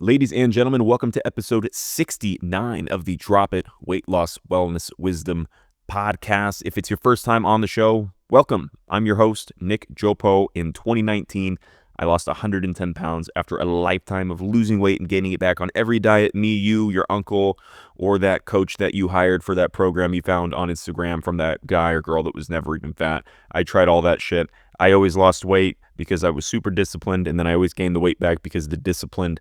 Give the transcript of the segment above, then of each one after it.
Ladies and gentlemen, welcome to episode 69 of the Drop It Weight Loss Wellness Wisdom podcast. If it's your first time on the show, welcome. I'm your host, Nick Geoppo. In 2019, I lost 110 pounds after a lifetime of losing weight and gaining it back on every diet me, you, your uncle, or that coach that you hired for that program you found on Instagram from that guy or girl that was never even fat. I tried all that shit. I always lost weight because I was super disciplined, and then I always gained the weight back because the discipline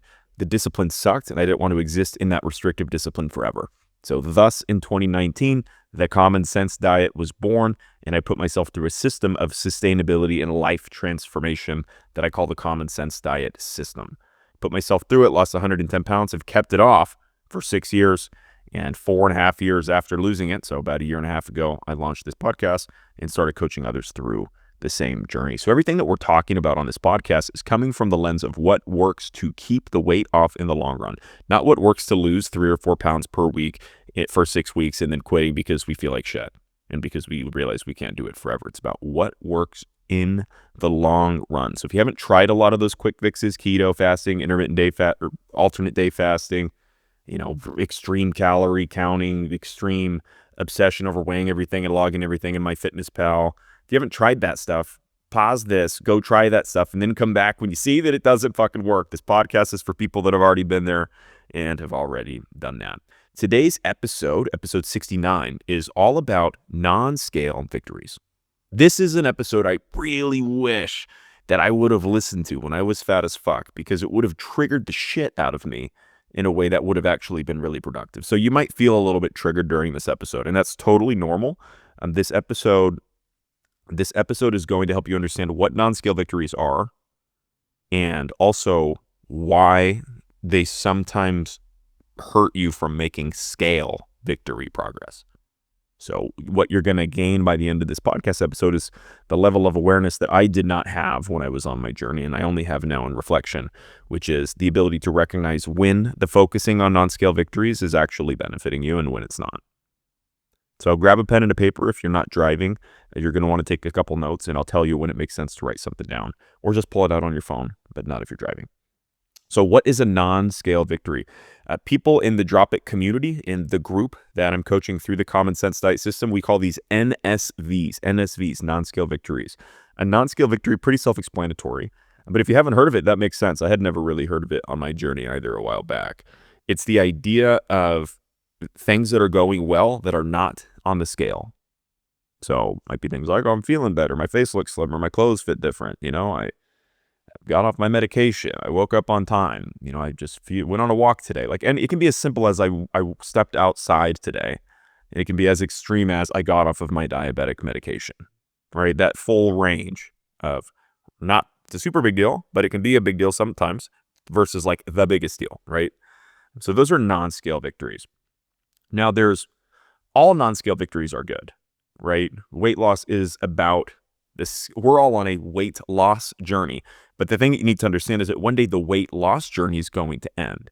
sucked, and I didn't want to exist in that restrictive discipline forever. So thus, in 2019, the Common Sense Diet was born, and I put myself through a system of sustainability and life transformation that I call the Common Sense Diet system. Put myself through it, lost 110 pounds, have kept it off for 6 years, and 4.5 years after losing it, so about a year and a half ago, I launched this podcast and started coaching others through the same journey. So everything that we're talking about on this podcast is coming from the lens of what works to keep the weight off in the long run, not what works to lose 3 or 4 pounds per week for 6 weeks and then quitting because we feel like shit and because we realize we can't do it forever. It's about what works in the long run. So if you haven't tried a lot of those quick fixes, keto fasting, intermittent day fat or alternate day fasting, extreme calorie counting, extreme obsession over weighing everything and logging everything in MyFitnessPal, if you haven't tried that stuff, pause this, go try that stuff, and then come back when you see that it doesn't fucking work. This podcast is for people that have already been there and have already done that. Today's episode 69, is all about non-scale victories. This is an episode I really wish that I would have listened to when I was fat as fuck, because it would have triggered the shit out of me in a way that would have actually been really productive. So you might feel a little bit triggered during this episode, and that's totally normal. This episode is going to help you understand what non-scale victories are and also why they sometimes hurt you from making scale victory progress. So what you're going to gain by the end of this podcast episode is the level of awareness that I did not have when I was on my journey, and I only have now in reflection, which is the ability to recognize when the focusing on non-scale victories is actually benefiting you and when it's not. So grab a pen and a paper if you're not driving. You're going to want to take a couple notes, and I'll tell you when it makes sense to write something down, or just pull it out on your phone, but not if you're driving. So what is a non-scale victory? People in the Drop It community, in the group that I'm coaching through the Common Sense Diet System, we call these NSVs, non-scale victories. A non-scale victory, pretty self-explanatory, but if you haven't heard of it, that makes sense. I had never really heard of it on my journey either a while back. It's the idea of things that are going well that are not on the scale. So might be things like, oh, I'm feeling better, my face looks slimmer, my clothes fit different, I got off my medication, I woke up on time, I just went on a walk today. And it can be as simple as I stepped outside today. And it can be as extreme as I got off of my diabetic medication, right? That full range of not a super big deal, but it can be a big deal sometimes versus like the biggest deal, right? So those are non-scale victories. Now, all non-scale victories are good, right? Weight loss is about this. We're all on a weight loss journey. But the thing that you need to understand is that one day the weight loss journey is going to end,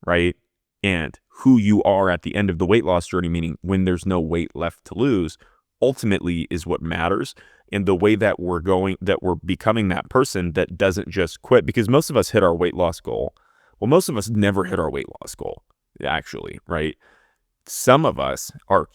right? And who you are at the end of the weight loss journey, meaning when there's no weight left to lose, ultimately is what matters. And the way that we're becoming that person that doesn't just quit, because most of us hit our weight loss goal. Well, most of us never hit our weight loss goal, actually, right? Some of us are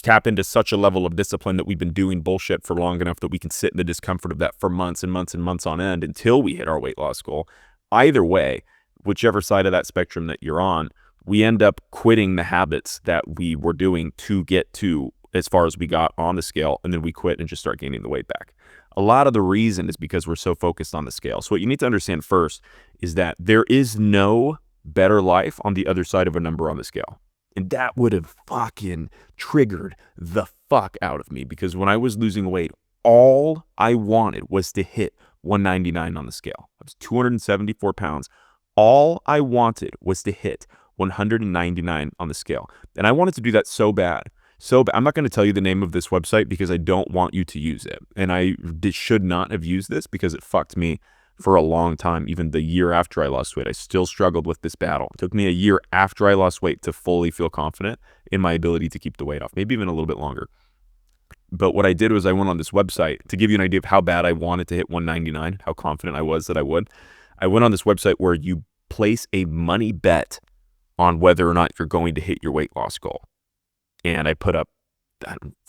tap into such a level of discipline that we've been doing bullshit for long enough that we can sit in the discomfort of that for months and months and months on end until we hit our weight loss goal. Either way, whichever side of that spectrum that you're on, we end up quitting the habits that we were doing to get to as far as we got on the scale, and then we quit and just start gaining the weight back. A lot of the reason is because we're so focused on the scale. So what you need to understand first is that there is no better life on the other side of a number on the scale. And that would have fucking triggered the fuck out of me, because when I was losing weight, all I wanted was to hit 199 on the scale. I was 274 pounds. All I wanted was to hit 199 on the scale. And I wanted to do that so bad. I'm not going to tell you the name of this website because I don't want you to use it. And I should not have used this because it fucked me for a long time. Even the year after I lost weight, I still struggled with this battle. It took me a year after I lost weight to fully feel confident in my ability to keep the weight off, maybe even a little bit longer. But what I did was I went on this website to give you an idea of how bad I wanted to hit 199, how confident I was that I would. I went on this website where you place a money bet on whether or not you're going to hit your weight loss goal. And I put up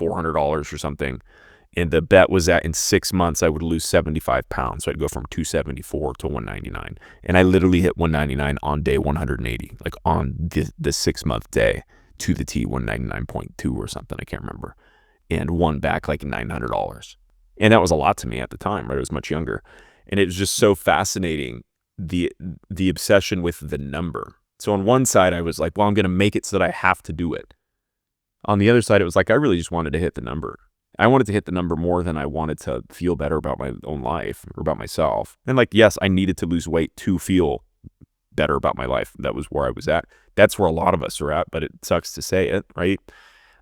$400 or something. And the bet was that in 6 months, I would lose 75 pounds. So I'd go from 274 to 199. And I literally hit 199 on day 180, like on the 6-month day to the T, 199.2 or something. I can't remember. And won back like $900. And that was a lot to me at the time, right? I was much younger. And it was just so fascinating, the obsession with the number. So on one side, I was like, well, I'm going to make it so that I have to do it. On the other side, it was like, I really just wanted to hit the number. I wanted to hit the number more than I wanted to feel better about my own life or about myself. And like, yes, I needed to lose weight to feel better about my life. That was where I was at. That's where a lot of us are at, but it sucks to say it, right?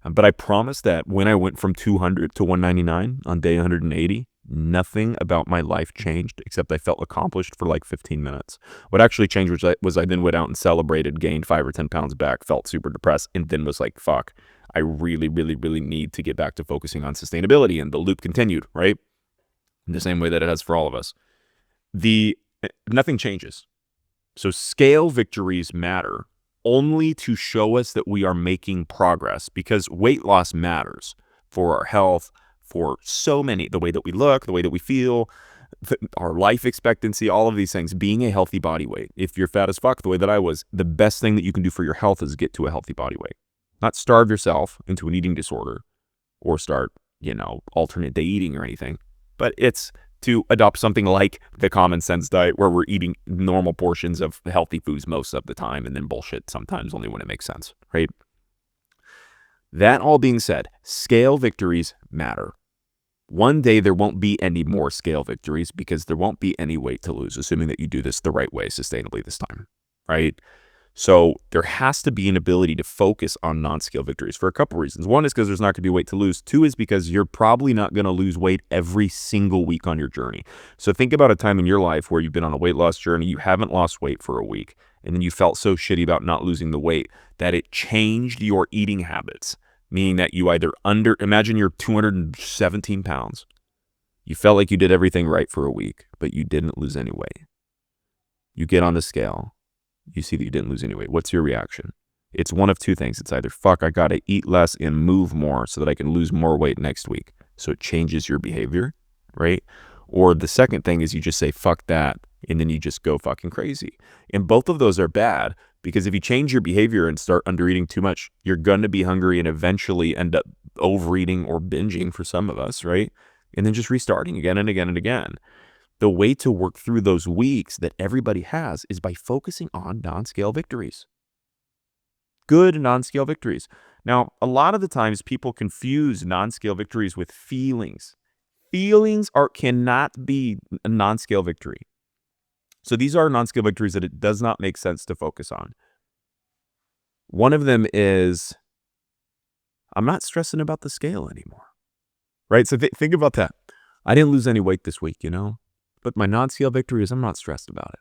But I promise that when I went from 200 to 199 on day 180, nothing about my life changed except I felt accomplished for like 15 minutes. What actually changed was I then went out and celebrated, gained 5 or 10 pounds back, felt super depressed, and then was like, fuck, I really, really, really need to get back to focusing on sustainability. And the loop continued, right? In the same way that it has for all of us. Nothing changes. So scale victories matter only to show us that we are making progress, because weight loss matters for our health, for so many, the way that we look, the way that we feel, our life expectancy, all of these things, being a healthy body weight. If you're fat as fuck, the way that I was, the best thing that you can do for your health is get to a healthy body weight. Not starve yourself into an eating disorder or start, alternate day eating or anything, but it's to adopt something like the common sense diet where we're eating normal portions of healthy foods most of the time and then bullshit sometimes only when it makes sense, right? That all being said, scale victories matter. One day there won't be any more scale victories because there won't be any weight to lose, assuming that you do this the right way sustainably this time, right? So there has to be an ability to focus on non-scale victories for a couple reasons. One is because there's not going to be weight to lose. Two is because you're probably not going to lose weight every single week on your journey. So think about a time in your life where you've been on a weight loss journey, you haven't lost weight for a week, and then you felt so shitty about not losing the weight that it changed your eating habits, meaning that you either imagine you're 217 pounds. You felt like you did everything right for a week, but you didn't lose any weight. You get on the scale. You see that you didn't lose any weight. What's your reaction? It's one of two things. It's either, fuck, I got to eat less and move more so that I can lose more weight next week. So it changes your behavior, right? Or the second thing is you just say, fuck that, and then you just go fucking crazy. And both of those are bad, because if you change your behavior and start undereating too much, you're going to be hungry and eventually end up overeating or binging for some of us, right? And then just restarting again and again and again. The way to work through those weeks that everybody has is by focusing on non-scale victories. Good non-scale victories. Now, a lot of the times people confuse non-scale victories with feelings. Feelings cannot be a non-scale victory. So these are non-scale victories that it does not make sense to focus on. One of them is, I'm not stressing about the scale anymore, right? So think about that. I didn't lose any weight this week, but my non-scale victory is I'm not stressed about it.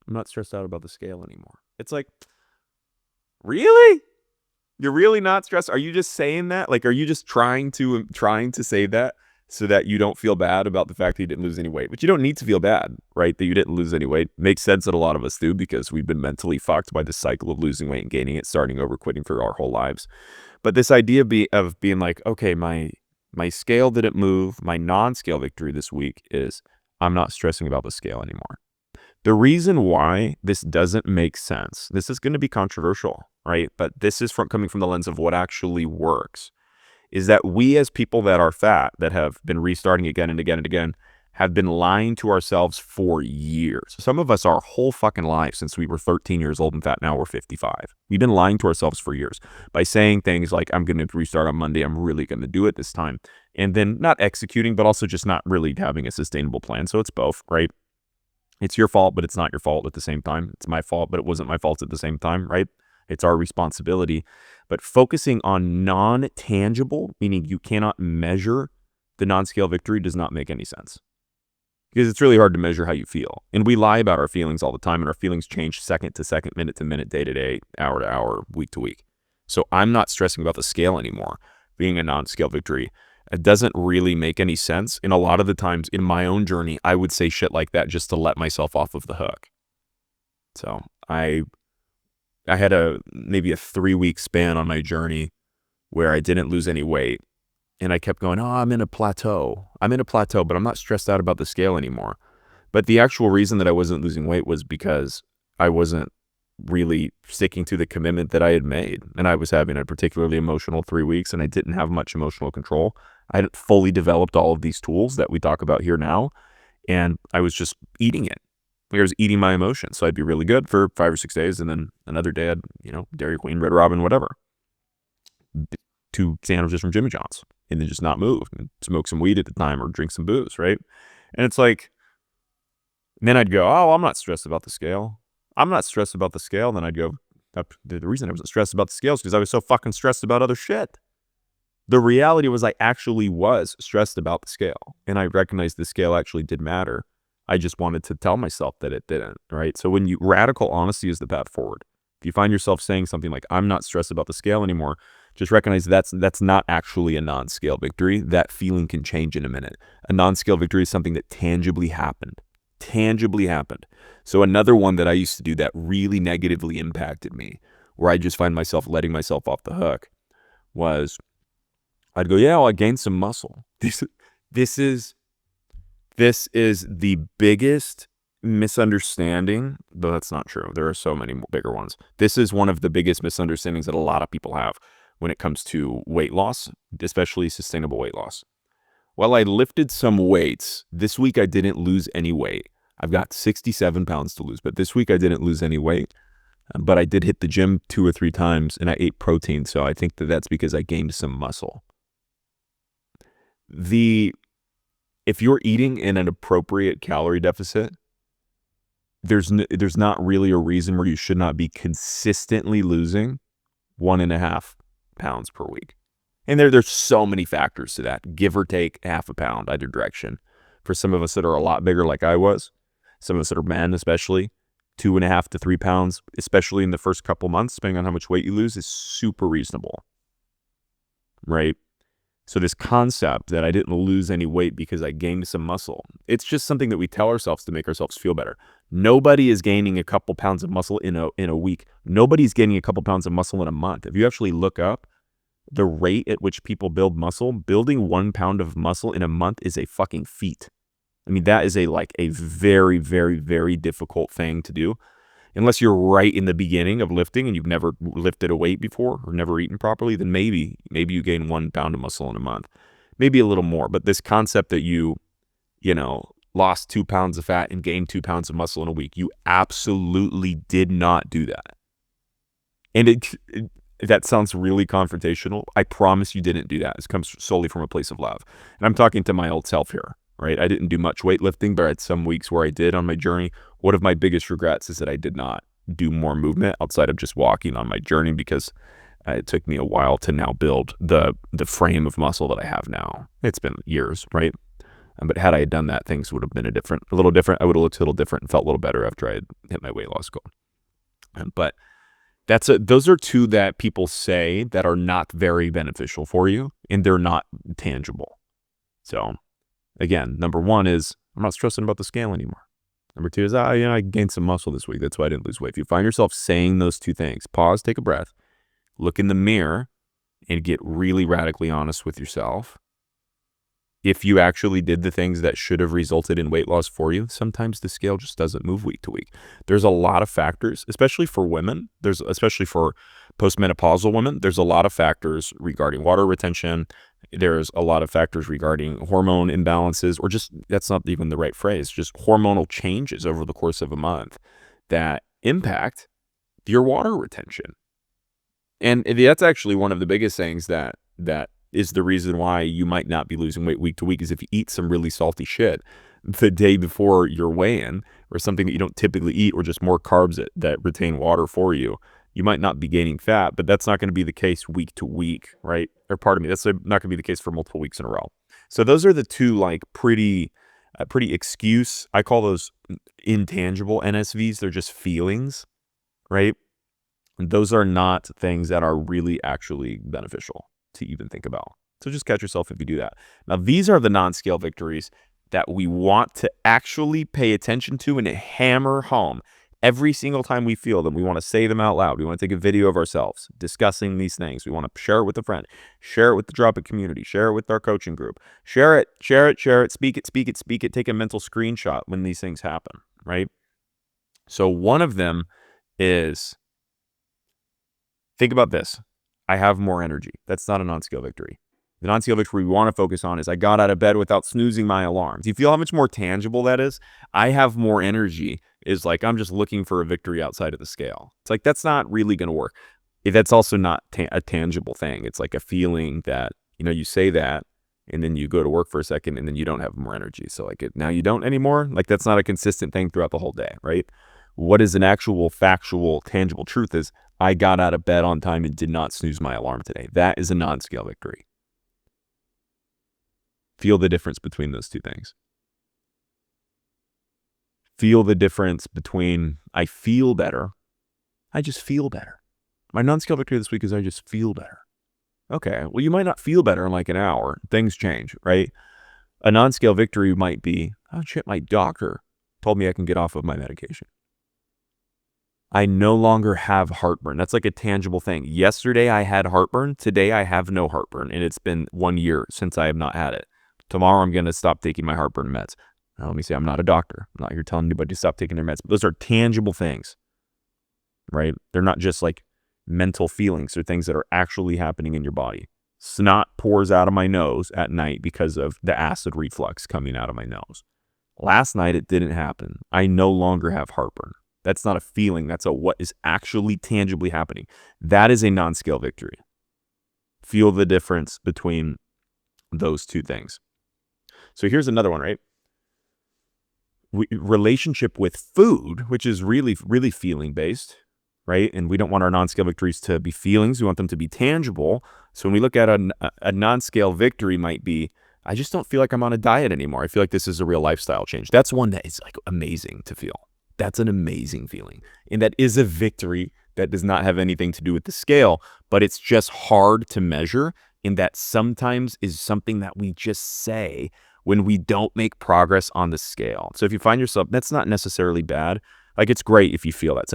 I'm not stressed out about the scale anymore. It's like, really? You're really not stressed? Are you just saying that? Like, are you just trying to say that so that you don't feel bad about the fact that you didn't lose any weight? But you don't need to feel bad, right, that you didn't lose any weight. Makes sense that a lot of us do, because we've been mentally fucked by the cycle of losing weight and gaining it, starting over, quitting for our whole lives. But this idea of being like, okay, my scale didn't move. My non-scale victory this week is I'm not stressing about the scale anymore. The reason why this doesn't make sense, this is going to be controversial, right? But this is coming from the lens of what actually works, is that we as people that are fat, that have been restarting again and again and again, have been lying to ourselves for years. Some of us our whole fucking lives, since we were 13 years old and fat, now we're 55. We've been lying to ourselves for years by saying things like, I'm going to restart on Monday. I'm really going to do it this time. And then not executing, but also just not really having a sustainable plan. So it's both, right? It's your fault, but it's not your fault at the same time. It's my fault, but it wasn't my fault at the same time, right? It's our responsibility. But focusing on non-tangible, meaning you cannot measure the non-scale victory, does not make any sense. Because it's really hard to measure how you feel. And we lie about our feelings all the time, and our feelings change second to second, minute to minute, day to day, hour to hour, week to week. So I'm not stressing about the scale anymore, being a non-scale victory. It doesn't really make any sense. And a lot of the times in my own journey, I would say shit like that just to let myself off of the hook. So I had maybe a 3-week span on my journey where I didn't lose any weight. And I kept going, oh, I'm in a plateau. But I'm not stressed out about the scale anymore. But the actual reason that I wasn't losing weight was because I wasn't really sticking to the commitment that I had made. And I was having a particularly emotional 3 weeks, and I didn't have much emotional control. I hadn't fully developed all of these tools that we talk about here now. And I was just eating it. I was eating my emotions. So I'd be really good for 5 or 6 days. And then another day I'd, Dairy Queen, Red Robin, whatever. 2 sandwiches from Jimmy John's. And then just not move and smoke some weed at the time or drink some booze, right? And it's like, then I'd go, oh, I'm not stressed about the scale. And then I'd go, the reason I wasn't stressed about the scale is because I was so fucking stressed about other shit. The reality was I actually was stressed about the scale. And I recognized the scale actually did matter. I just wanted to tell myself that it didn't, right? So radical honesty is the path forward. If you find yourself saying something like, I'm not stressed about the scale anymore, just recognize that's not actually a non-scale victory. That feeling can change in a minute. A non-scale victory is something that tangibly happened. So another one that I used to do that really negatively impacted me, where I just find myself letting myself off the hook, was I'd go, yeah, well, I gained some muscle. This is the biggest misunderstanding, though that's not true. There are so many bigger ones. This is one of the biggest misunderstandings that a lot of people have when it comes to weight loss, especially sustainable weight loss. Well, I lifted some weights. This week I didn't lose any weight. I've got 67 pounds to lose, but this week I didn't lose any weight. But I did hit the gym 2 or 3 times and I ate protein, so I think that's because I gained some muscle. If you're eating in an appropriate calorie deficit, there's not really a reason where you should not be consistently losing 1.5 pounds per week. And there's so many factors to that, give or take half a pound either direction. For some of us that are a lot bigger like I was, some of us that are men especially, 2.5 to 3 pounds, especially in the first couple months, depending on how much weight you lose, is super reasonable, right? So this concept that I didn't lose any weight because I gained some muscle, it's just something that we tell ourselves to make ourselves feel better. Nobody is gaining a couple pounds of muscle in a week. Nobody's gaining a couple pounds of muscle in a month. If you actually look up the rate at which people build muscle, building 1 pound of muscle in a month is a fucking feat. I mean, that is a very, very, very difficult thing to do. Unless you're right in the beginning of lifting and you've never lifted a weight before or never eaten properly, then maybe you gain 1 pound of muscle in a month, maybe a little more. But this concept that you lost 2 pounds of fat and gained 2 pounds of muscle in a week, you absolutely did not do that. And that sounds really confrontational. I promise you didn't do that. This comes solely from a place of love. And I'm talking to my old self here, right? I didn't do much weightlifting, but I had some weeks where I did on my journey. One of my biggest regrets is that I did not do more movement outside of just walking on my journey, because it took me a while to now build the frame of muscle that I have now. It's been years, right? But had I done that, things would have been a little different. I would have looked a little different and felt a little better after I had hit my weight loss goal. But those are 2 that people say that are not very beneficial for you, and they're not tangible. So again, number 1 is I'm not stressing about the scale anymore. Number 2 is I gained some muscle this week. That's why I didn't lose weight. If you find yourself saying those 2 things, pause, take a breath, look in the mirror, and get really radically honest with yourself. If you actually did the things that should have resulted in weight loss for you, sometimes the scale just doesn't move week to week. There's a lot of factors, especially for women. Especially for postmenopausal women, there's a lot of factors regarding water retention. There's a lot of factors regarding hormone imbalances, or just, that's not even the right phrase, just hormonal changes over the course of a month that impact your water retention. And that's actually one of the biggest things that is the reason why you might not be losing weight week to week, is if you eat some really salty shit the day before your weigh-in, or something that you don't typically eat, or just more carbs that retain water for you, you might not be gaining fat, but that's not going to be the case week to week, right? Or pardon me, that's not going to be the case for multiple weeks in a row. So those are the 2 pretty excuse. I call those intangible NSVs. They're just feelings, right? And those are not things that are really actually beneficial to even think about. So just catch yourself if you do that. Now, these are the non-scale victories that we want to actually pay attention to and hammer home. Every single time we feel them, we want to say them out loud. We want to take a video of ourselves discussing these things. We want to share it with a friend, share it with the Drop It community, share it with our coaching group, share it, speak it, speak it, speak it, take a mental screenshot when these things happen, right? So one of them is, think about this. I have more energy. That's not a non-scale victory. The non-scale victory we want to focus on is I got out of bed without snoozing my alarm. Do you feel how much more tangible that is? I have more energy is like I'm just looking for a victory outside of the scale. It's like that's not really going to work. That's also not a tangible thing. It's like a feeling that, you say that and then you go to work for a second and then you don't have more energy. So like now you don't anymore. Like that's not a consistent thing throughout the whole day, right? What is an actual factual tangible truth is I got out of bed on time and did not snooze my alarm today. That is a non-scale victory. Feel the difference between those two things. Feel the difference between I feel better. I just feel better. My non-scale victory this week is I just feel better. Okay, well, you might not feel better in like an hour. Things change, right? A non-scale victory might be, oh shit, my doctor told me I can get off of my medication. I no longer have heartburn. That's like a tangible thing. Yesterday I had heartburn. Today I have no heartburn. And it's been 1 year since I have not had it. Tomorrow I'm going to stop taking my heartburn meds. Now, let me say I'm not a doctor. I'm not here telling anybody to stop taking their meds. But those are tangible things, right? They're not just like mental feelings. They're things that are actually happening in your body. Snot pours out of my nose at night because of the acid reflux coming out of my nose. Last night it didn't happen. I no longer have heartburn. That's not a feeling. That's a what is actually tangibly happening. That is a non-scale victory. Feel the difference between those two things. So here's another one, right? Relationship with food, which is really, really feeling based, right? And we don't want our non-scale victories to be feelings. We want them to be tangible. So when we look at a non-scale victory might be, I just don't feel like I'm on a diet anymore. I feel like this is a real lifestyle change. That's one that is like amazing to feel. That's an amazing feeling. And that is a victory that does not have anything to do with the scale, but it's just hard to measure. And that sometimes is something that we just say when we don't make progress on the scale. So if you find yourself, that's not necessarily bad. Like it's great if you feel that.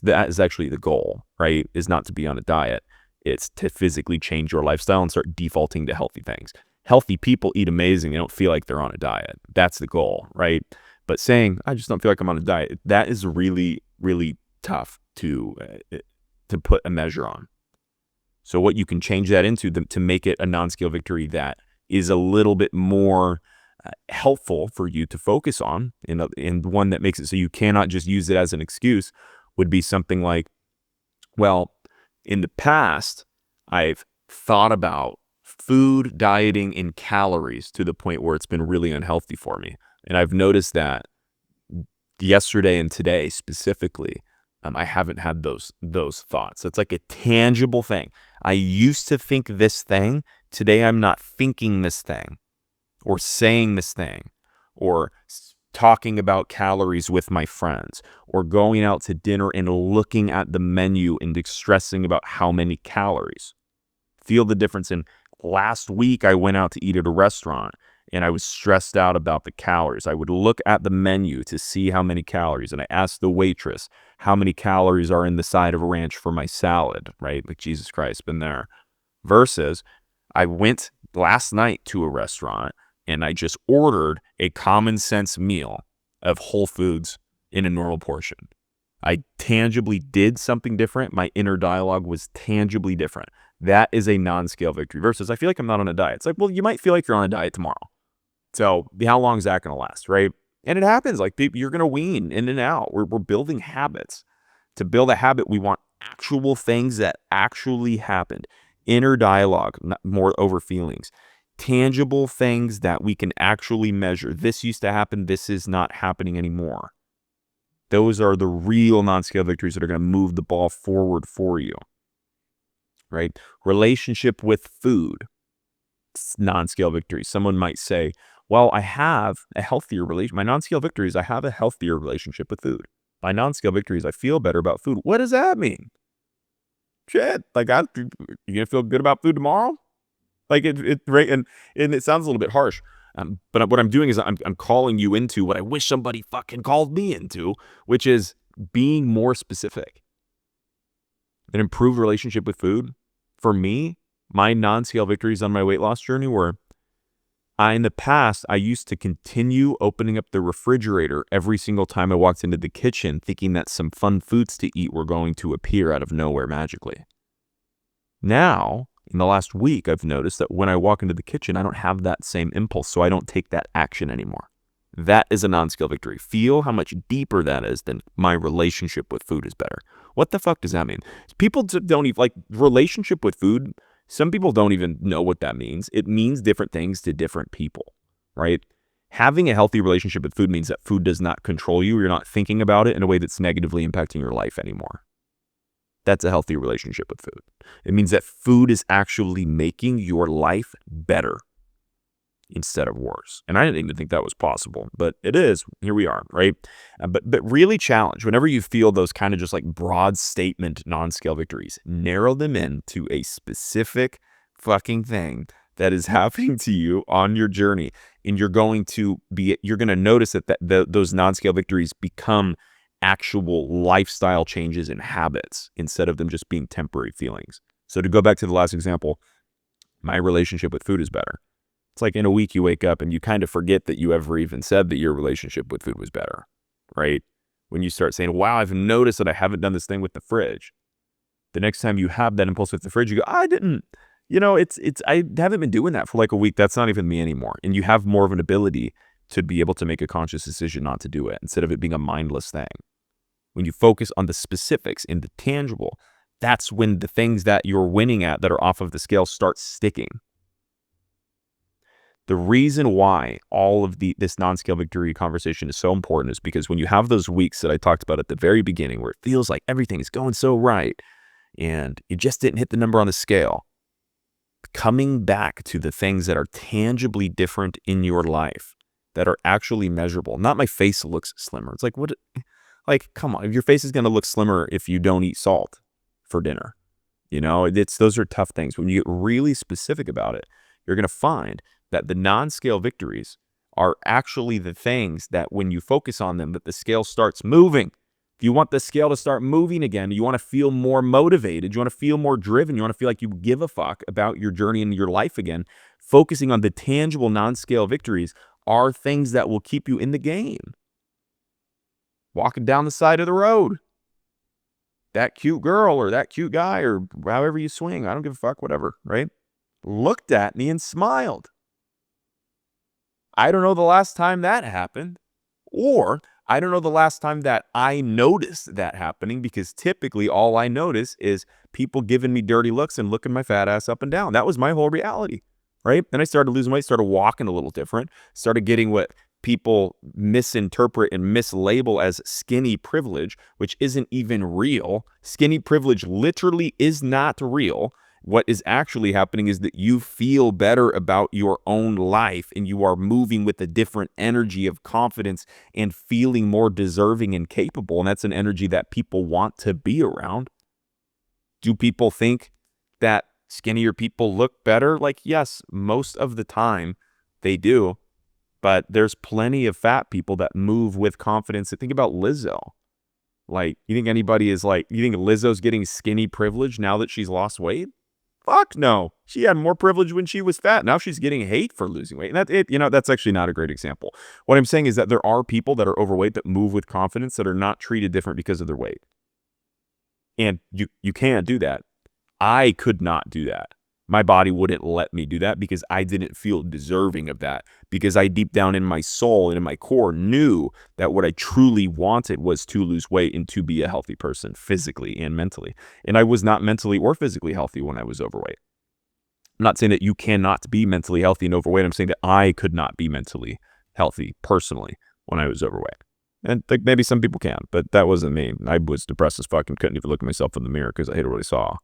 That is actually the goal, right? Is not to be on a diet. It's to physically change your lifestyle and start defaulting to healthy things. Healthy people eat amazing. They don't feel like they're on a diet. That's the goal, right? But saying, I just don't feel like I'm on a diet, that is really, really tough to put a measure on. So what you can change that into to make it a non-scale victory that is a little bit more helpful for you to focus on, and one that makes it so you cannot just use it as an excuse, would be something like, well, in the past, I've thought about food, dieting, and calories to the point where it's been really unhealthy for me. And I've noticed that yesterday and today specifically, I haven't had those thoughts. It's like a tangible thing. I used to think this thing. Today, I'm not thinking this thing or saying this thing or talking about calories with my friends or going out to dinner and looking at the menu and stressing about how many calories. Feel the difference. In last week, I went out to eat at a restaurant and I was stressed out about the calories. I would look at the menu to see how many calories. And I asked the waitress, how many calories are in the side of a ranch for my salad, right? Like, Jesus Christ, been there. Versus, I went last night to a restaurant and I just ordered a common sense meal of Whole Foods in a normal portion. I tangibly did something different. My inner dialogue was tangibly different. That is a non-scale victory. Versus, I feel like I'm not on a diet. It's like, well, you might feel like you're on a diet tomorrow. So how long is that going to last, right? And it happens. Like, you're going to wean in and out. We're building habits. To build a habit, we want actual things that actually happened. Inner dialogue, not more over feelings. Tangible things that we can actually measure. This used to happen. This is not happening anymore. Those are the real non-scale victories that are going to move the ball forward for you, right? Relationship with food. Non-scale victories. Someone might say, well, I have a healthier relationship. My non-scale victories, I have a healthier relationship with food. My non-scale victories, I feel better about food. What does that mean? Shit, like, you gonna feel good about food tomorrow? Like, right, and it sounds a little bit harsh, but what I'm doing is I'm calling you into what I wish somebody fucking called me into, which is being more specific. An improved relationship with food. For me, my non-scale victories on my weight loss journey were, in the past, I used to continue opening up the refrigerator every single time I walked into the kitchen, thinking that some fun foods to eat were going to appear out of nowhere magically. Now, in the last week, I've noticed that when I walk into the kitchen, I don't have that same impulse, so I don't take that action anymore. That is a non-scale victory. Feel how much deeper that is than my relationship with food is better. What the fuck does that mean? People don't even, like, relationship with food, some people don't even know what that means. It means different things to different people, right? Having a healthy relationship with food means that food does not control you. You're not thinking about it in a way that's negatively impacting your life anymore. That's a healthy relationship with food. It means that food is actually making your life better instead of worse. And I didn't even think that was possible, but it is. Here we are, right? But really challenge, whenever you feel those kind of just like broad statement non-scale victories, narrow them in to a specific fucking thing that is happening to you on your journey. And you're going to notice that those non-scale victories become actual lifestyle changes and habits instead of them just being temporary feelings. So to go back to the last example, my relationship with food is better. It's like in a week you wake up and you kind of forget that you ever even said that your relationship with food was better, right? When you start saying, wow, I've noticed that I haven't done this thing with the fridge. The next time you have that impulse with the fridge, you go, I didn't, I haven't been doing that for like a week. That's not even me anymore. And you have more of an ability to be able to make a conscious decision not to do it instead of it being a mindless thing. When you focus on the specifics and the tangible, that's when the things that you're winning at that are off of the scale start sticking. The reason why all of this non-scale victory conversation is so important is because when you have those weeks that I talked about at the very beginning where it feels like everything is going so right and you just didn't hit the number on the scale, coming back to the things that are tangibly different in your life that are actually measurable. Not my face looks slimmer. It's like, what? Like, come on. If your face is going to look slimmer if you don't eat salt for dinner, those are tough things. When you get really specific about it, you're going to find that the non-scale victories are actually the things that when you focus on them, that the scale starts moving. If you want the scale to start moving again, you want to feel more motivated, you want to feel more driven, you want to feel like you give a fuck about your journey and your life again, focusing on the tangible non-scale victories are things that will keep you in the game. Walking down the side of the road. That cute girl or that cute guy or however you swing, I don't give a fuck, whatever, right? Looked at me and smiled. I don't know the last time that happened, or I don't know the last time that I noticed that happening, because typically all I notice is people giving me dirty looks and looking my fat ass up and down. That was my whole reality, right? Then I started losing weight, started walking a little different, started getting what people misinterpret and mislabel as skinny privilege, which isn't even real. Skinny privilege literally is not real. What is actually happening is that you feel better about your own life and you are moving with a different energy of confidence and feeling more deserving and capable. And that's an energy that people want to be around. Do people think that skinnier people look better? Like, yes, most of the time they do. But there's plenty of fat people that move with confidence. Think about Lizzo. Like, you think Lizzo's getting skinny privilege now that she's lost weight? Fuck no. She had more privilege when she was fat. Now she's getting hate for losing weight. And that's actually not a great example. What I'm saying is that there are people that are overweight that move with confidence that are not treated different because of their weight. And you can't do that. I could not do that. My body wouldn't let me do that because I didn't feel deserving of that, because I deep down in my soul and in my core knew that what I truly wanted was to lose weight and to be a healthy person physically and mentally. And I was not mentally or physically healthy when I was overweight. I'm not saying that you cannot be mentally healthy and overweight. I'm saying that I could not be mentally healthy personally when I was overweight. And like maybe some people can, but that wasn't me. I was depressed as fuck and couldn't even look at myself in the mirror because I hated what I saw,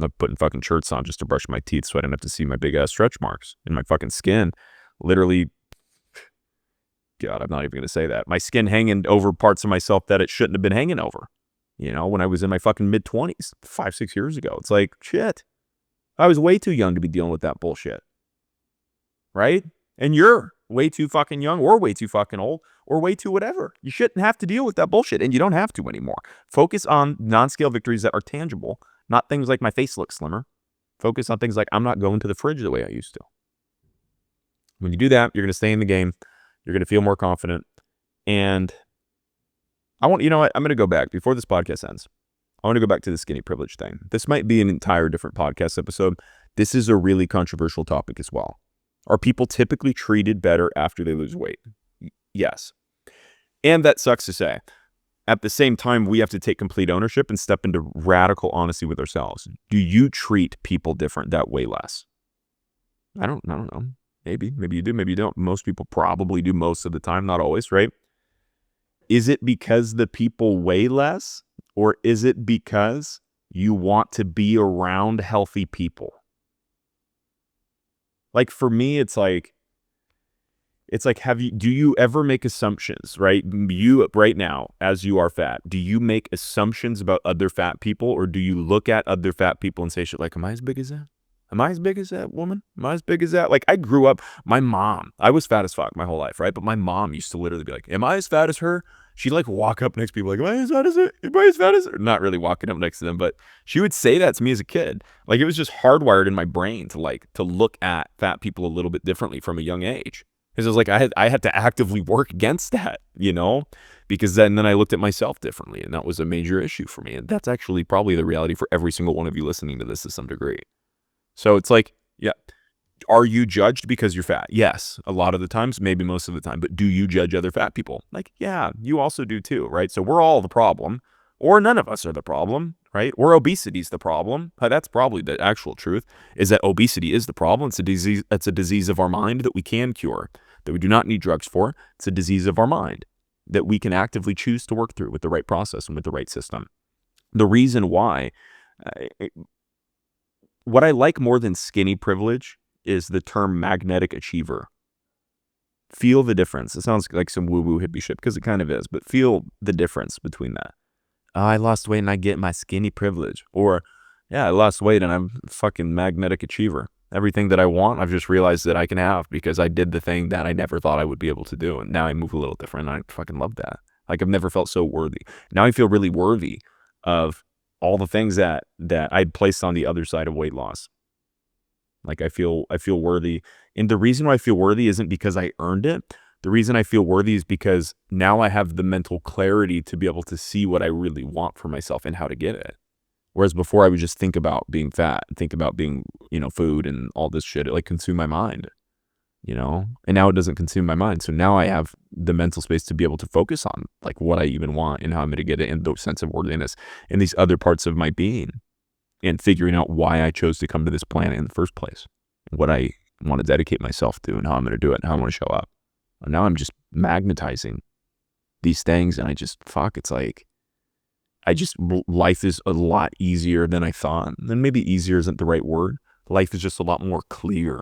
I'm putting fucking shirts on just to brush my teeth so I didn't have to see my big ass stretch marks in my fucking skin. Literally, God, I'm not even going to say that. My skin hanging over parts of myself that it shouldn't have been hanging over, when I was in my fucking mid-20s, 5-6 years ago. It's like, shit. I was way too young to be dealing with that bullshit. Right? And you're way too fucking young or way too fucking old or way too whatever. You shouldn't have to deal with that bullshit, and you don't have to anymore. Focus on non-scale victories that are tangible, not things like my face looks slimmer. Focus on things like I'm not going to the fridge the way I used to. When you do that, you're going to stay in the game. You're going to feel more confident. And you know what? I'm going to go back before this podcast ends. I want to go back to the skinny privilege thing. This might be an entire different podcast episode. This is a really controversial topic as well. Are people typically treated better after they lose weight? Yes. And that sucks to say. At the same time, we have to take complete ownership and step into radical honesty with ourselves. Do you treat people different that weigh less? I don't know. Maybe you do, maybe you don't. Most people probably do most of the time, not always, right? Is it because the people weigh less, or is it because you want to be around healthy people? Like for me, it's like, do you ever make assumptions, right? You right now, as you are fat, do you make assumptions about other fat people, or do you look at other fat people and say shit like, am I as big as that? Am I as big as that woman? Am I as big as that? Like I grew up, my mom, I was fat as fuck my whole life, right? But my mom used to literally be like, am I as fat as her? She'd like walk up next to people like, am I as fat as her? Am I as fat as her? Not really walking up next to them, but she would say that to me as a kid. Like it was just hardwired in my brain to look at fat people a little bit differently from a young age. Because it was like I had to actively work against that, because then I looked at myself differently, and that was a major issue for me. And that's actually probably the reality for every single one of you listening to this to some degree. So it's like, yeah, are you judged because you're fat? Yes, a lot of the times, maybe most of the time. But do you judge other fat people? Like, yeah, you also do too, right? So we're all the problem, or none of us are the problem, right? Or obesity's the problem. That's probably the actual truth, is that obesity is the problem. It's a disease. It's a disease of our mind that we can cure, that we do not need drugs for. It's a disease of our mind that we can actively choose to work through with the right process and with the right system. The reason why, what I like more than skinny privilege is the term magnetic achiever. Feel the difference. It sounds like some woo-woo hippie shit, because it kind of is, but feel the difference between that. Oh, I lost weight and I get my skinny privilege. Or, yeah, I lost weight and I'm a fucking magnetic achiever. Everything that I want, I've just realized that I can have because I did the thing that I never thought I would be able to do. And now I move a little different, and I fucking love that. Like I've never felt so worthy. Now I feel really worthy of all the things that I'd placed on the other side of weight loss. Like I feel worthy. And the reason why I feel worthy isn't because I earned it. The reason I feel worthy is because now I have the mental clarity to be able to see what I really want for myself and how to get it. Whereas before I would just think about being fat, think about being, food and all this shit. It like consumed my mind, and now it doesn't consume my mind. So now I have the mental space to be able to focus on like what I even want and how I'm going to get it, and the sense of worthiness in these other parts of my being, and figuring out why I chose to come to this planet in the first place, what I want to dedicate myself to, and how I'm going to do it, and how I want to show up. And now I'm just magnetizing these things, and it's like, life is a lot easier than I thought. And maybe easier isn't the right word. Life is just a lot more clear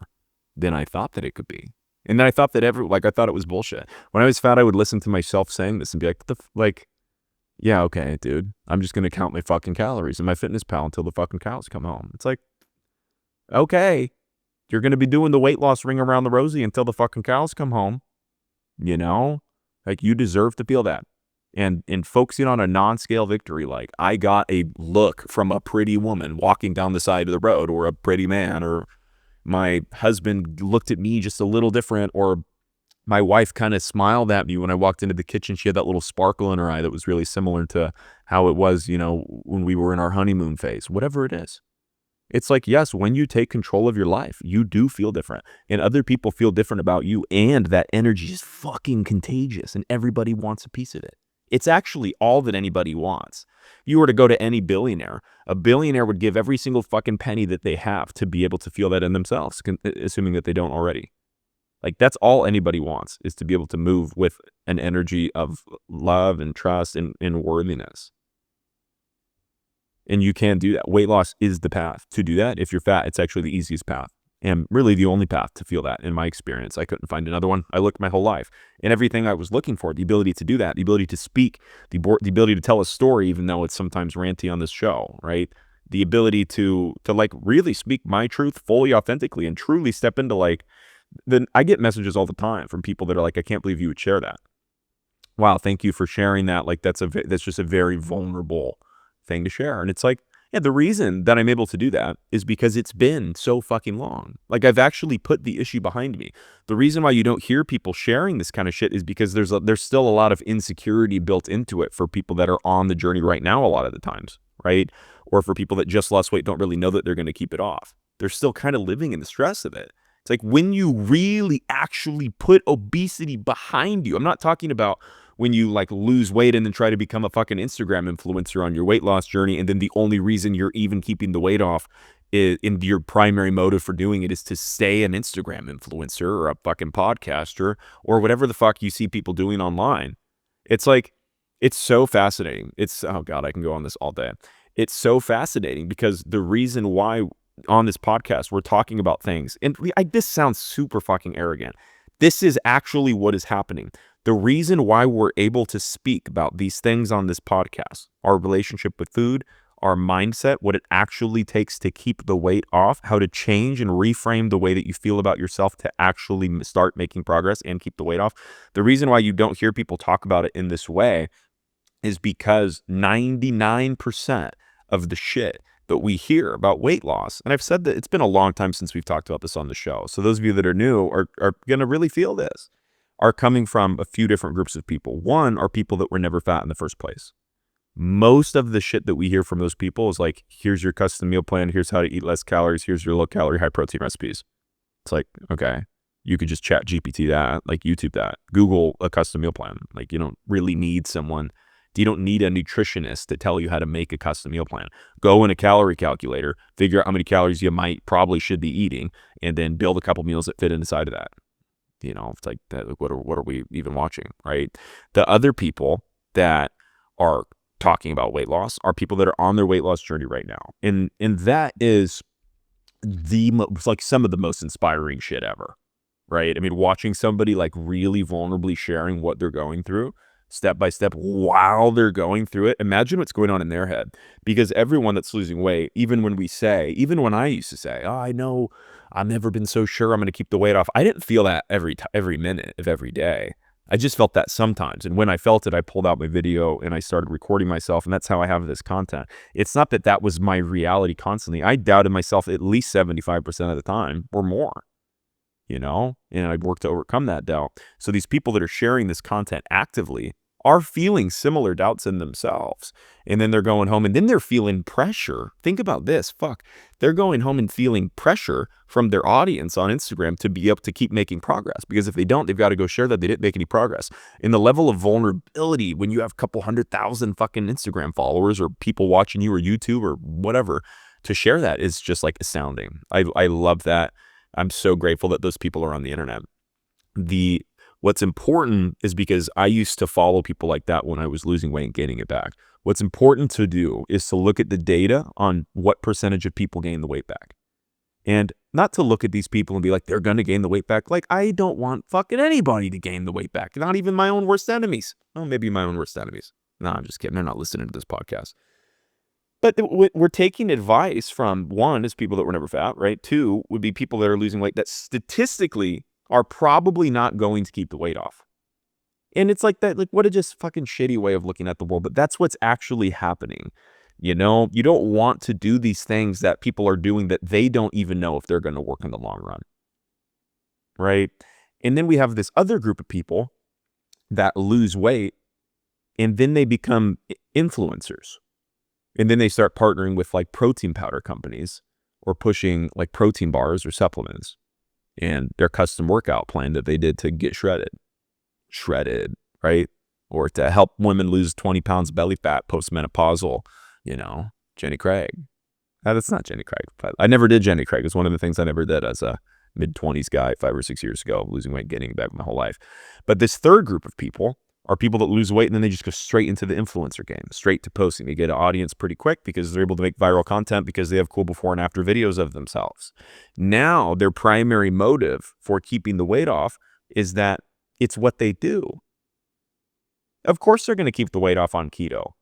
than I thought that it could be. And then I thought that I thought it was bullshit. When I was fat, I would listen to myself saying this and be like, yeah, okay, dude, I'm just going to count my fucking calories in my fitness pal until the fucking cows come home. It's like, okay, you're going to be doing the weight loss ring around the rosy until the fucking cows come home. Like you deserve to feel that. And focusing on a non-scale victory, like I got a look from a pretty woman walking down the side of the road, or a pretty man, or my husband looked at me just a little different, or my wife kind of smiled at me when I walked into the kitchen. She had that little sparkle in her eye that was really similar to how it was, when we were in our honeymoon phase, whatever it is. It's like, yes, when you take control of your life, you do feel different, and other people feel different about you, and that energy is fucking contagious, and everybody wants a piece of it. It's actually all that anybody wants. If you were to go to any billionaire, a billionaire would give every single fucking penny that they have to be able to feel that in themselves, assuming that they don't already. Like that's all anybody wants, is to be able to move with an energy of love and trust and worthiness. And you can do that. Weight loss is the path to do that. If you're fat, it's actually the easiest path, and really the only path to feel that in my experience. I couldn't find another one. I looked my whole life, and everything I was looking for, the ability to do that, the ability to speak, the ability to tell a story, even though it's sometimes ranty on this show, right? The ability to like really speak my truth fully, authentically, and truly step into like then I get messages all the time from people that are like, I can't believe you would share that. Wow, thank you for sharing that. Like that's just a very vulnerable thing to share. And it's like, yeah, the reason that I'm able to do that is because it's been so fucking long. Like I've actually put the issue behind me. The reason why you don't hear people sharing this kind of shit is because there's still a lot of insecurity built into it for people that are on the journey right now a lot of the times, right? Or for people that just lost weight don't really know that they're going to keep it off. They're still kind of living in the stress of it. It's like when you really actually put obesity behind you. I'm not talking about when you like lose weight and then try to become a fucking Instagram influencer on your weight loss journey. And then the only reason you're even keeping the weight off is in your primary motive for doing it is to stay an Instagram influencer or a fucking podcaster or whatever the fuck you see people doing online. It's like, it's so fascinating. Oh God, I can go on this all day. It's so fascinating because the reason why on this podcast we're talking about things, and this sounds super fucking arrogant. This is actually what is happening. The reason why we're able to speak about these things on this podcast, our relationship with food, our mindset, what it actually takes to keep the weight off, how to change and reframe the way that you feel about yourself to actually start making progress and keep the weight off. The reason why you don't hear people talk about it in this way is because 99% of the shit that we hear about weight loss, and I've said that it's been a long time since we've talked about this on the show, so those of you that are new are going to really feel this, are coming from a few different groups of people. One are people that were never fat in the first place. Most of the shit that we hear from those people is like, here's your custom meal plan, here's how to eat less calories, here's your low calorie, high protein recipes. It's like, okay, you could just chat GPT that, like YouTube that, Google a custom meal plan. Like you don't really need someone, you don't need a nutritionist to tell you how to make a custom meal plan. Go in a calorie calculator, figure out how many calories you probably should be eating, and then build a couple meals that fit inside of that. You know, it's like, what are we even watching, right? The other people that are talking about weight loss are people that are on their weight loss journey right now. And that is like some of the most inspiring shit ever, right? I mean, watching somebody like really vulnerably sharing what they're going through step by step while they're going through it. Imagine what's going on in their head, because everyone that's losing weight, even when I used to say, oh, I know I've never been so sure I'm going to keep the weight off. I didn't feel that every minute of every day. I just felt that sometimes. And when I felt it, I pulled out my video and I started recording myself. And that's how I have this content. It's not that that was my reality constantly. I doubted myself at least 75% of the time or more, you know, and I'd work to overcome that doubt. So these people that are sharing this content actively are feeling similar doubts in themselves. And then they're going home and then they're feeling pressure. Think about this. They're going home and feeling pressure from their audience on Instagram to be able to keep making progress. Because if they don't, they've got to go share that they didn't make any progress. In the level of vulnerability, when you have a couple 100,000 fucking Instagram followers or people watching you or YouTube or whatever, to share that is just like astounding. I love that. I'm so grateful that those people are on the internet. What's important is because I used to follow people like that when I was losing weight and gaining it back. What's important to do is to look at the data on what percentage of people gain the weight back. And not to look at these people and be like, they're going to gain the weight back. Like, I don't want fucking anybody to gain the weight back. Not even my own worst enemies. Oh, maybe my own worst enemies. No, I'm just kidding. They're not listening to this podcast. But we're taking advice from, one, is people that were never fat, right? Two, would be people that are losing weight that statistically are probably not going to keep the weight off. And it's like that, like, what a just fucking shitty way of looking at the world. But that's what's actually happening. You know, you don't want to do these things that people are doing that they don't even know if they're going to work in the long run. Right? And then we have this other group of people that lose weight and then they become influencers. And then they start partnering with like protein powder companies or pushing like protein bars or supplements and their custom workout plan that they did to get shredded, right? Or to help women lose 20 pounds belly fat postmenopausal, you know, Jenny Craig. That's not Jenny Craig. But I never did Jenny Craig. It's one of the things I never did as a mid-20s guy 5 or 6 years ago, losing weight, getting back my whole life. But this third group of people are people that lose weight and then they just go straight into the influencer game, straight to posting. They get an audience pretty quick because they're able to make viral content because they have cool before and after videos of themselves. Now, their primary motive for keeping the weight off is that it's what they do. Of course, they're going to keep the weight off on keto.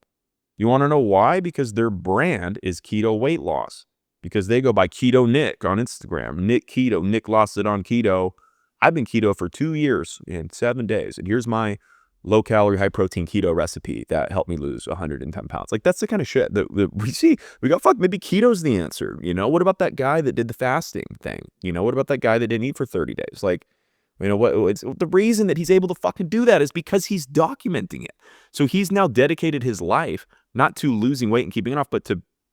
You want to know why? Because their brand is keto weight loss. Because they go by Keto Nick on Instagram. Nick Keto. Nick lost it on keto. I've been keto for 2 years and 7 days, and here's my low-calorie, high-protein keto recipe that helped me lose 110 pounds. Like, that's the kind of shit that we see. We go, fuck, maybe keto's the answer, you know? What about that guy that did the fasting thing? You know, what about that guy that didn't eat for 30 days? Like, you know, it's the reason that he's able to fucking do that is because he's documenting it. So he's now dedicated his life not to losing weight and keeping it off, but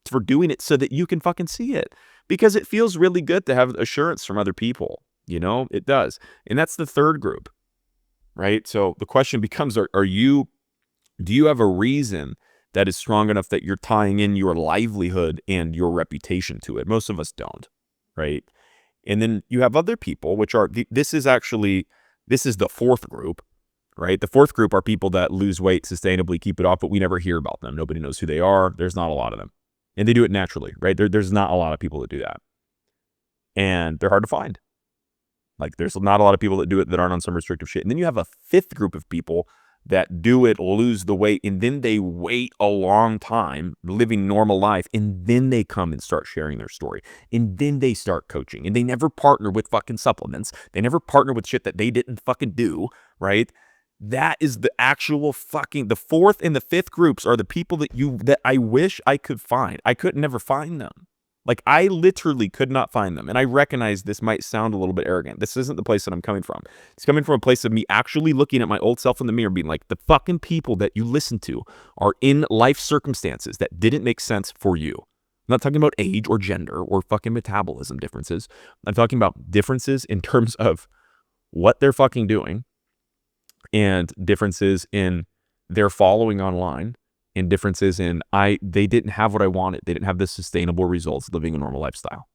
for doing it so that you can fucking see it. Because it feels really good to have assurance from other people. You know, it does. And that's the third group, right? So the question becomes, do you have a reason that is strong enough that you're tying in your livelihood and your reputation to it? Most of us don't, right? And then you have other people, which are, this is the fourth group, right? The fourth group are people that lose weight sustainably, keep it off, but we never hear about them. Nobody knows who they are. There's not a lot of them. And they do it naturally, right? There's not a lot of people that do that. And they're hard to find. Like, there's not a lot of people that do it that aren't on some restrictive shit. And then you have a fifth group of people that do it, lose the weight, and then they wait a long time living normal life, and then they come and start sharing their story, and then they start coaching, and they never partner with fucking supplements. They never partner with shit that they didn't fucking do, right? That is the actual fucking, the fourth and the fifth groups are the people that I wish I could find. I could never find them. Like, I literally could not find them. And I recognize this might sound a little bit arrogant. This isn't the place that I'm coming from. It's coming from a place of me actually looking at my old self in the mirror, being like, the fucking people that you listen to are in life circumstances that didn't make sense for you. I'm not talking about age or gender or fucking metabolism differences. I'm talking about differences in terms of what they're fucking doing and differences in their following online. And differences in they didn't have what I wanted. They didn't have the sustainable results living a normal lifestyle.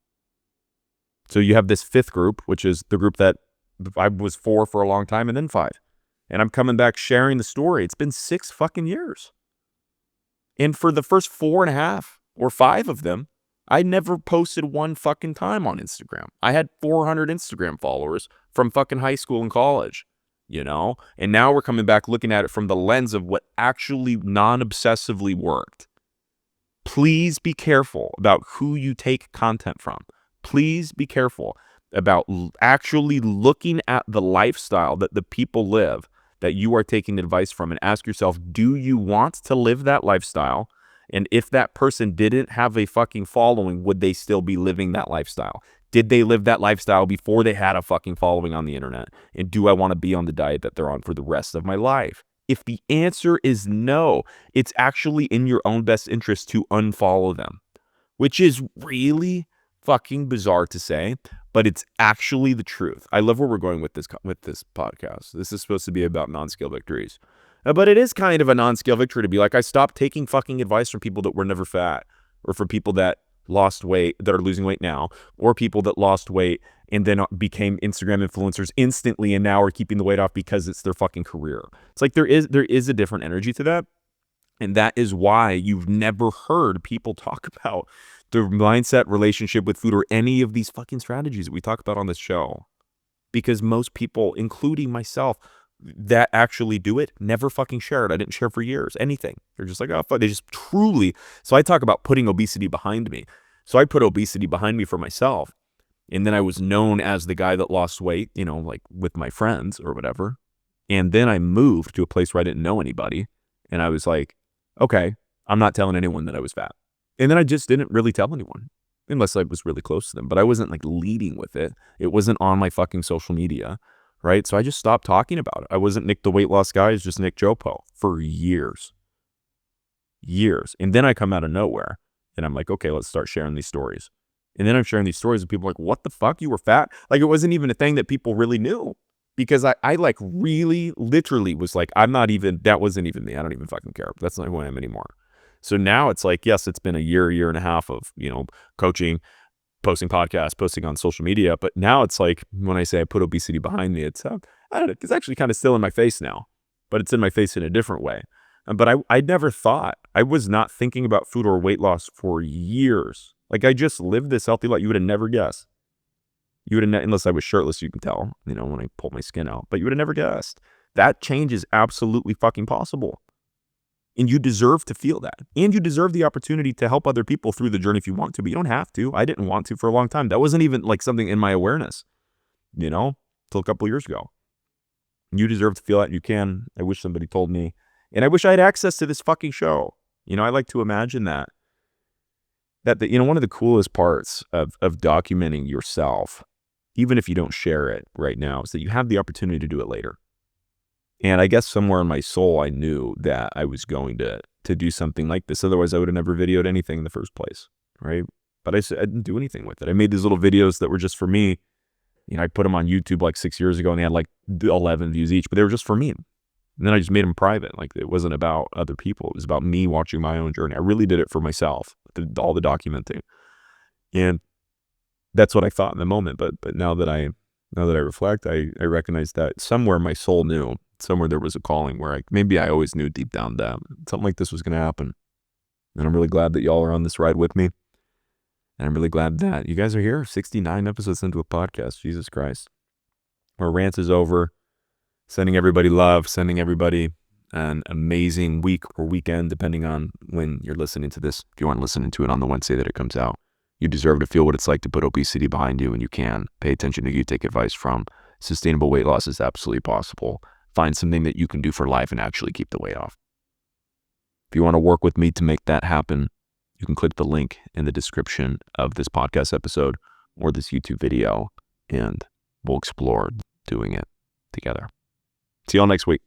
So you have this fifth group, which is the group that I was for a long time, and then 5. And I'm coming back sharing the story. It's been 6 fucking years. And for the first 4.5 or 5 of them, I never posted one fucking time on Instagram. I had 400 Instagram followers from fucking high school and college. You know, and now we're coming back looking at it from the lens of what actually non-obsessively worked. Please be careful about who you take content from. Please be careful about actually looking at the lifestyle that the people live that you are taking advice from, and ask yourself, do you want to live that lifestyle? And if that person didn't have a fucking following, would they still be living that lifestyle? Did they live that lifestyle before they had a fucking following on the internet? And do I want to be on the diet that they're on for the rest of my life? If the answer is no, it's actually in your own best interest to unfollow them, which is really fucking bizarre to say, but it's actually the truth. I love where we're going with this podcast. This is supposed to be about non-scale victories. But it is kind of a non-scale victory to be like, I stopped taking fucking advice from people that were never fat, or for people that lost weight, that are losing weight now, or people that lost weight and then became Instagram influencers instantly and now are keeping the weight off because it's their fucking career. It's like there is a different energy to that. And that is why you've never heard people talk about the mindset, relationship with food, or any of these fucking strategies that we talk about on this show. Because most people, including myself, that actually do it, never fucking share it. I didn't share for years, anything. They're just like, oh, fuck. They just truly. So I talk about putting obesity behind me. So I put obesity behind me for myself. And then I was known as the guy that lost weight, you know, like with my friends or whatever. And then I moved to a place where I didn't know anybody. And I was like, okay, I'm not telling anyone that I was fat. And then I just didn't really tell anyone, unless I was really close to them. But I wasn't like leading with it. It wasn't on my fucking social media. Right? So I just stopped talking about it. I wasn't Nick the weight loss guy. It's just Nick Geoppo for years. And then I come out of nowhere and I'm like, okay, let's start sharing these stories. And then I'm sharing these stories and people are like, what the fuck? You were fat? Like, it wasn't even a thing that people really knew, because I like really literally was like, that wasn't even me. I don't even fucking care. That's not who I am anymore. So now it's like, yes, it's been a year and a half of, you know, coaching, posting podcasts, posting on social media. But now it's like, when I say I put obesity behind me, it's, I don't know, it's actually kind of still in my face now, but it's in my face in a different way. But I never thought, I was not thinking about food or weight loss for years. Like, I just lived this healthy life. You would have never guessed. You would have, unless I was shirtless, you can tell, you know, when I pulled my skin out, but you would have never guessed. That change is absolutely fucking possible. And you deserve to feel that. And you deserve the opportunity to help other people through the journey if you want to, but you don't have to. I didn't want to for a long time. That wasn't even like something in my awareness, you know? till a couple years ago. You deserve to feel that. You can. I wish somebody told me. And I wish I had access to this fucking show. I like to imagine that one of the coolest parts of documenting yourself, even if you don't share it right now, is that you have the opportunity to do it later. And I guess somewhere in my soul, I knew that I was going to do something like this. Otherwise, I would have never videoed anything in the first place, right? But I didn't do anything with it. I made these little videos that were just for me. I put them on YouTube like 6 years ago, and they had like 11 views each, but they were just for me. And then I just made them private. Like, it wasn't about other people. It was about me watching my own journey. I really did it for myself, all the documenting. And that's what I thought in the moment. But now that I reflect, I recognize that somewhere my soul knew, somewhere there was a calling where maybe I always knew deep down that something like this was going to happen. And I'm really glad that y'all are on this ride with me. And I'm really glad that you guys are here, 69 episodes into a podcast. Jesus Christ. Our rant is over. Sending everybody love, sending everybody an amazing week or weekend, depending on when you're listening to this. If you aren't listening to it on the Wednesday that it comes out, you deserve to feel what it's like to put obesity behind you, and you can. Pay attention to who you take advice from. Sustainable weight loss is absolutely possible. Find something that you can do for life and actually keep the weight off. If you want to work with me to make that happen, you can click the link in the description of this podcast episode or this YouTube video, and we'll explore doing it together. See y'all next week.